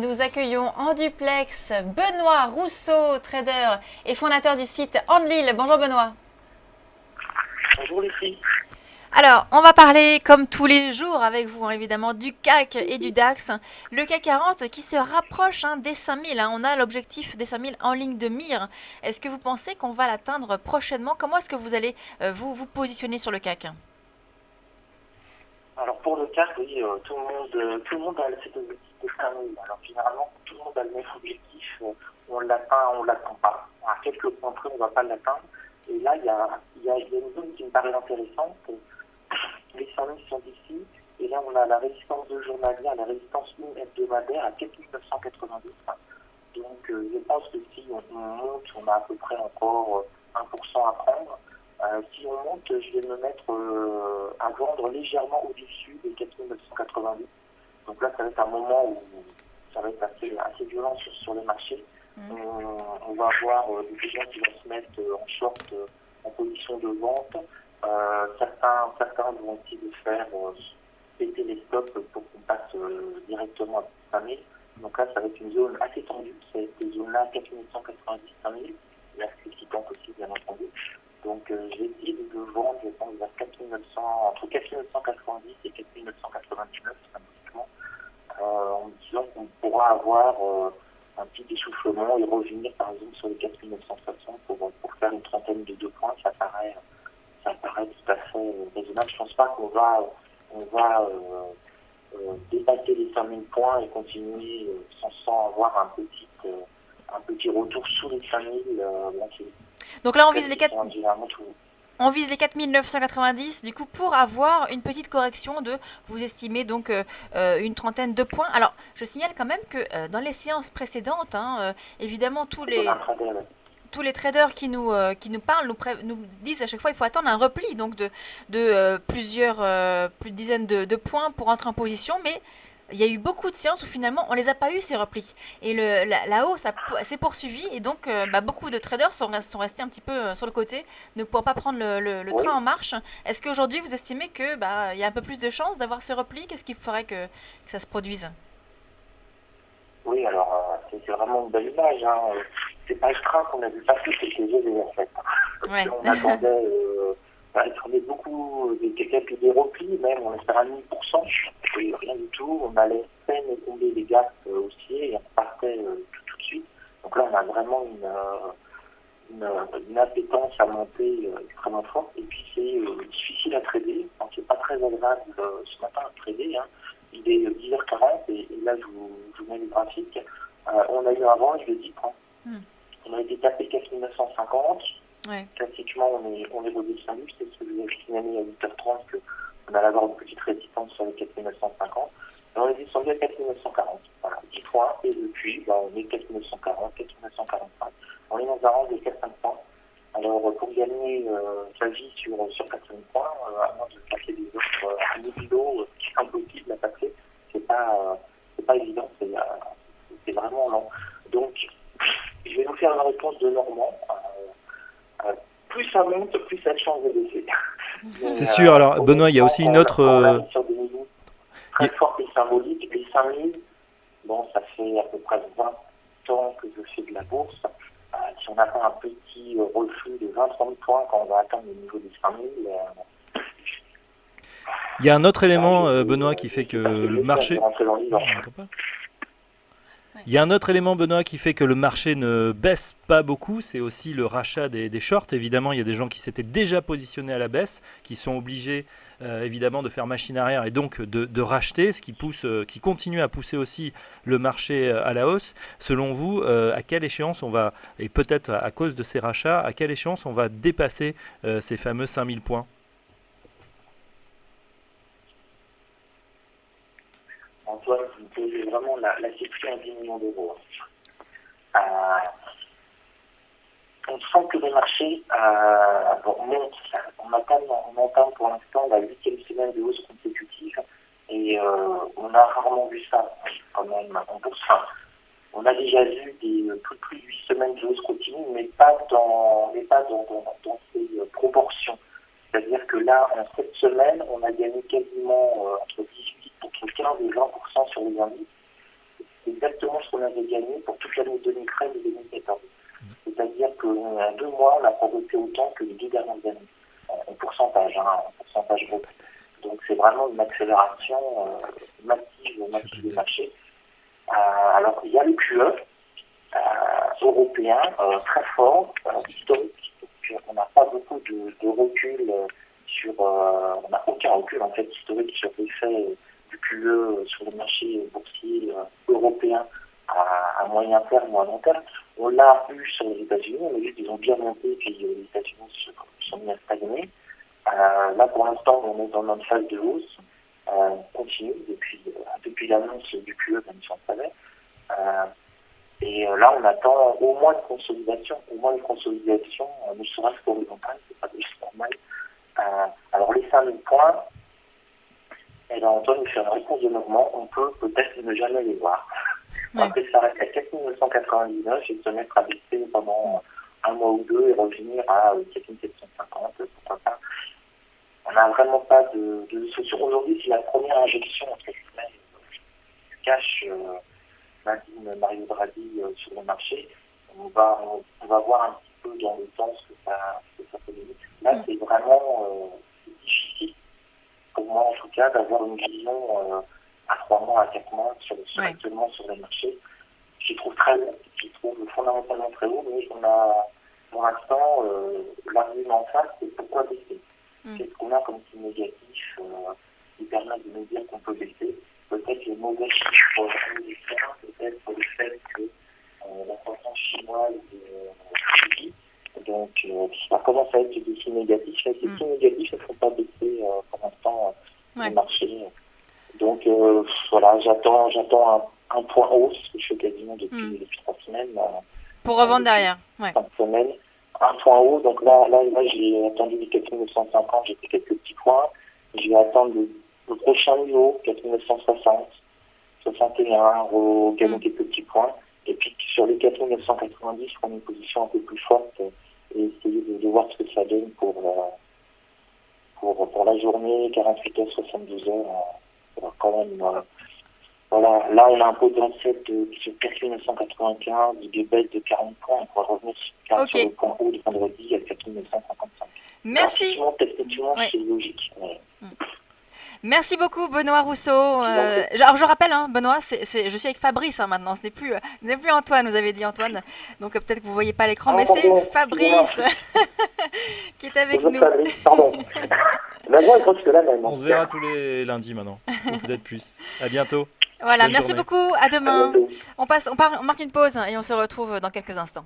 nous accueillons en duplex Benoît Rousseau, trader et fondateur du site Enlil. Bonjour Benoît. Bonjour les filles. Alors, on va parler comme tous les jours avec vous, évidemment, du CAC et du DAX. Le CAC 40 qui se rapproche des 5000. On a l'objectif des 5000 en ligne de mire. Est-ce que vous pensez qu'on va l'atteindre prochainement? Comment est-ce que vous allez vous positionner sur le CAC? Alors pour le CAC, oui, tout le monde a cet objectif de 5000. Alors généralement, tout le monde a le même objectif, on l'attend pas. À quelques points près, on ne va pas l'atteindre. Et là, il y a une zone qui me paraît intéressante. Les 5000 sont ici. Et là, on a la résistance de journalière, la résistance hebdomadaire à 4990. Donc je pense que si on monte, on a à peu près encore 1% à prendre. Si on monte, je vais me mettre à vendre légèrement au-dessus des 4990. Donc là, ça va être un moment où ça va être assez violent sur les marchés. On va avoir des gens qui vont se mettre en short, en position de vente. Certains vont essayer de faire péter les stops pour qu'on passe directement à 5000. Donc là, ça va être une zone assez tendue. Cette zone-là, 4190, 5000. Là, c'est excitant aussi, bien entendu. Donc, j'ai essayé de vendre, je pense, vers 4900, entre 4990 et 4999, pratiquement, en me disant qu'on pourra avoir un petit essoufflement et revenir, par exemple, sur les 4960 pour faire une trentaine de 2 points. Ça paraît tout à fait raisonnable. Je pense pas qu'on va dépasser les 5000 points et continuer sans avoir un petit retour sous les 5000. Donc là, on vise les 4990 du coup pour avoir une petite correction de, vous estimez donc une trentaine de points. Alors, je signale quand même que dans les séances précédentes, évidemment tous les traders qui nous parlent nous disent à chaque fois il faut attendre un repli donc de plus de dizaines de points pour entrer en position, mais il y a eu beaucoup de séances où finalement on les a pas eu ces replis et la hausse s'est poursuivie et donc beaucoup de traders sont restés un petit peu sur le côté, ne pouvant pas prendre le train en marche. Est-ce qu'aujourd'hui vous estimez que il y a un peu plus de chances d'avoir ce repli? Qu'est-ce qu'il ferait que ça se produise? Oui, alors c'est vraiment une belle image. C'est pas le train qu'on a vu passer, c'est que les en fait. Ouais. On attendait, beaucoup, des replis, même on espérait 1000%, et rien du tout. On allait peine tomber les gaps haussiers et on partait tout de suite. Donc là, on a vraiment une appétence à monter extrêmement forte. Et puis c'est difficile à trader. Donc c'est pas très agréable ce matin à trader. Il est 10h40 et là je vous mets le graphique. On a eu un range de 10 points. On a été tapé 4950. Ouais. Classiquement, on est redescendu. C'est ce que je vous ai signalé à 8h30 qu'on allait avoir une petite résistance sur les 4950. Et on est descendu à 4940. Voilà, 10 points. Et depuis, on est 4940, 4945. On est dans un range de 4-5 points. Alors, pour gagner sa vie sur 4-5 points, à moins de passer des offres à 1000 euros, c'est impossible à passer. C'est pas évident, c'est vraiment lent. Donc, je vais vous faire une réponse de Normand. Plus ça monte, plus ça change de baisser. C'est sûr. Alors, Benoît, il y a aussi une autre... sur des niveaux très forts et symboliques. Les 5000, bon, ça fait à peu près 20 ans que je fais de la bourse. Si on atteint un petit reflux de 20-30 points quand on va atteindre le niveau des 5000, il y a un autre élément, Benoît, qui fait que le marché... Il y a un autre élément, Benoît, qui fait que le marché ne baisse pas beaucoup, c'est aussi le rachat des shorts. Évidemment, il y a des gens qui s'étaient déjà positionnés à la baisse, qui sont obligés évidemment de faire machine arrière et donc de racheter, ce qui continue à pousser aussi le marché à la hausse. Selon vous, à quelle échéance on va, et peut-être à cause de ces rachats, à quelle échéance on va dépasser ces fameux 5000 points? Antoine, vous me posez vraiment la question à 10 millions d'euros. On sent que les marchés montent. On entame pour l'instant la 8e semaine de hausse consécutive et on a rarement vu ça quand même en bourse. On a déjà vu plus de 8 semaines de hausse continue, mais pas dans ces proportions. C'est-à-dire que là, en cette semaine, on a gagné quasiment entre 15 et 20% sur les indices. exactement ce qu'on avait gagné pour toute l'année 2013 et 2014. C'est-à-dire qu'en 2 mois, on a progressé autant que les 2 dernières années, en pourcentage, en pourcentage brut. Donc c'est vraiment une accélération massive du marché. Alors il y a le QE européen très fort, historique. Donc, on n'a pas beaucoup de recul on n'a aucun recul en fait historique sur l'effet du QE sur le marché boursier européen à moyen terme ou à long terme. On l'a eu sur les États-Unis, on a vu qu'ils ont bien monté, puis les États-Unis sont mis à stagner. Là, pour l'instant, on est dans notre phase de hausse continue depuis l'annonce du QE, même si on le savait. Et là, on attend au moins une consolidation, ne serait-ce qu'horizontale, c'est pas juste normal. Alors, les 5000 points, et là, Antoine nous fait une réponse de mouvement, on peut peut-être ne jamais les voir. Ouais. Après s'arrêter à 4999 et se mettre à baisser pendant un mois ou deux et revenir à 4750, pourquoi pas. On n'a vraiment pas de solution. Aujourd'hui, c'est la première injection entre guillemets cash Nadine Mario Draghi sur le marché. On va voir un petit peu dans le temps ce que ça peut donner. Là, c'est vraiment difficile pour moi en tout cas d'avoir une vision à 3 mois, à 4 mois actuellement sur les marchés. Je trouve très haut, fondamentalement très haut, mais on a pour l'instant l'argument en face, c'est pourquoi baisser. Qu'est-ce qu'on a comme signe négatif qui permet de nous dire qu'on peut baisser? Peut-être les mauvais chiffres américains, peut-être le fait que la croissance chinoise subit. Donc ça commence à être des signes négatifs. Et ces signes négatifs ne font pas baisser pour l'instant le marché. Donc voilà, j'attends un point haut, ce que je fais quasiment depuis 3 semaines. Pour revendre derrière. 5 semaines. Un point haut, donc là j'ai attendu les 4950, j'ai fait quelques petits points. Je vais attendre le prochain niveau, 4960, 61, regagner quelques petits points. Et puis sur les 4990, prendre une position un peu plus forte et essayer de voir ce que ça donne pour la journée, 48 heures, 72 heures. Quand même, voilà, là on a un potentiel sur 4995, de baisse de 40 points, on pourra revenir sur le point haut de vendredi à 4955. Merci. Effectivement, c'est logique. Ouais. Merci beaucoup Benoît Rousseau. Alors je rappelle, Benoît, je suis avec Fabrice maintenant, ce n'est plus Antoine, vous avez dit Antoine. Donc peut-être que vous ne voyez pas l'écran, mais c'est Fabrice qui est avec nous. Fabrice, pardon. La voix, je crois que c'est la même. On se verra tous les lundis maintenant, ou peut-être plus. À bientôt. Voilà, Bonne merci journée. beaucoup, à demain. On marque une pause et on se retrouve dans quelques instants.